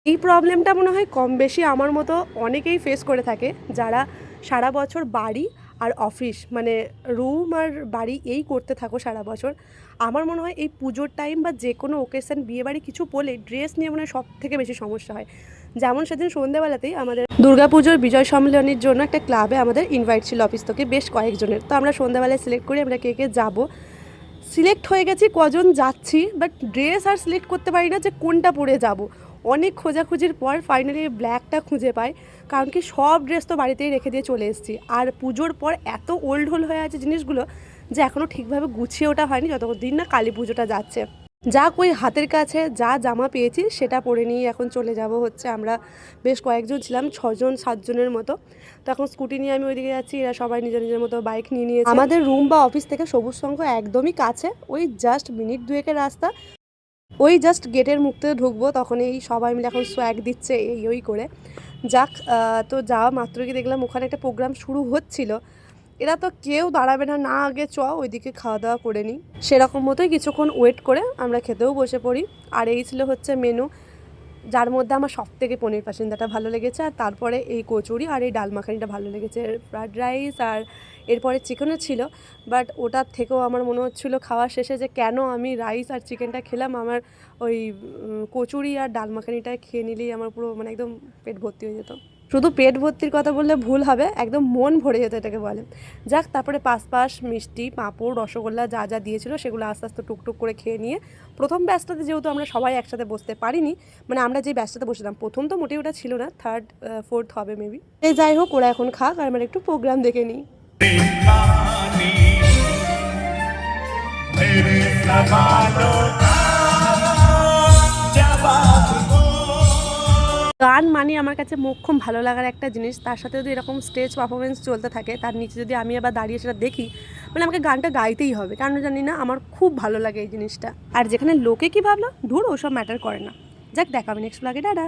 এই প্রবলেমটা মনে হয় কম বেশি আমার মতো অনেকেই ফেস করে থাকে, যারা সারা বছর বাড়ি আর অফিস মানে রুম আর বাড়ি এই করতে থাকো সারা বছর। আমার মনে হয় এই পুজোর টাইম বা যে কোনো ওকেশন বিয়েবাড়ি কিছু পরলে ড্রেস নিয়ে মনে হয় সব থেকে বেশি সমস্যা হয়। যেমন সেদিন সন্ধ্যেবেলাতেই আমাদের দুর্গাপুজোর বিজয় সম্মেলনের জন্য একটা ক্লাবে আমাদের ইনভাইট ছিল অফিস থেকে বেশ কয়েকজনের। তো আমরা সন্ধ্যাবেলায় সিলেক্ট করি আমরা কে কে যাবো। সিলেক্ট হয়ে গেছি কজন যাচ্ছি, বাট ড্রেস আর সিলেক্ট করতে পারি না যে কোনটা পরে যাব। অনেক খোঁজাখুঁজির পর ফাইনালি ব্ল্যাকটা খুঁজে পাই, কারণ কি সব ড্রেস তো বাড়িতেই রেখে দিয়ে চলে এসেছি। আর পুজোর পর এত ওল্ড হোল হয়ে আছে জিনিসগুলো যে এখনও ঠিকভাবে গুছিয়ে ওঠা হয়নি, যতদিন না কালী পুজোটা যাচ্ছে। যা কই হাতের কাছে যা জামা পেয়েছি সেটা পরে নিয়ে এখন চলে যাব হচ্ছে। আমরা বেশ কয়েকজন ছিলাম, 6-7জনের মতো। তো এখন স্কুটি নিয়ে আমি ওইদিকে যাচ্ছি, এরা সবাই নিজের নিজের মতো বাইক নিয়ে নিয়েছে। আমাদের রুম বা অফিস থেকে সবুজ সংঘ একদমই কাছে, ওই জাস্ট মিনিট 2-এর রাস্তা। ওই জাস্ট গেটের মুখ থেকে ঢুকবো, তখন এই সবাই মিলে এখন সোয়াগ দিচ্ছে এই ওই করে। যাক, তো যাওয়া মাত্রই দেখলাম ওখানে একটা প্রোগ্রাম শুরু হচ্ছিল। এরা তো কেউ দাঁড়াবে না, না আগে ওইদিকে খাওয়া দাওয়া করে নিই। সেরকম মতোই কিছুক্ষণ ওয়েট করে আমরা খেতেও বসে পড়ি। আর এই ছিল হচ্ছে মেনু, যার মধ্যে আমার সবথেকে পনির পাসিন্দাটা ভালো লেগেছে, আর তারপরে এই কচুরি আর এই ডাল মাখানিটা ভালো লেগেছে। ফ্রায়েড রাইস আর এরপরে চিকেনও ছিল, বাট ওটার থেকেও আমার মনে হচ্ছিলো খাওয়া শেষে যে কেন আমি রাইস আর চিকেনটা খেলাম। আমার ওই কচুরি আর ডাল মাখানিটা খেয়ে নিলেই আমার পুরো মানে একদম পেট ভর্তি হয়ে যেত। শুধু পেট ভর্তির কথা বললে ভুল হবে, একদম মন ভরে যেত এটাকে বলে। যাক, তারপরে পাশ মিষ্টি পাঁপড় রসগোল্লা যা যা দিয়েছিল সেগুলো আস্তে আস্তে টুকটুক করে খেয়ে নিয়ে প্রথম ব্যাচটাতে যেহেতু আমরা সবাই একসাথে বসতে পারিনি, মানে আমরা যে ব্যাচটাতে বসেছিলাম প্রথম তো মোটেই ওটা ছিল না, 3rd-4th হবে মেবি। এই যাই হোক, ওরা এখন খাক আর আমরা একটু প্রোগ্রাম দেখে নিই। গান মানে আমার কাছে মোক্ষম ভালো লাগার একটা জিনিস, তার সাথে যদি এরকম স্টেজ পারফরমেন্স চলতে থাকে তার নিচে যদি আমি আবার দাঁড়িয়ে সেটা দেখি, মানে আমাকে গানটা গাইতেই হবে, কারণ জানি না আমার খুব ভালো লাগে এই জিনিসটা। আর যেখানে লোকে কি ভাবলো ধুর ওসব ম্যাটার করে না। যাক, দেখা হবে নেক্সট ব্লগে, টাটা।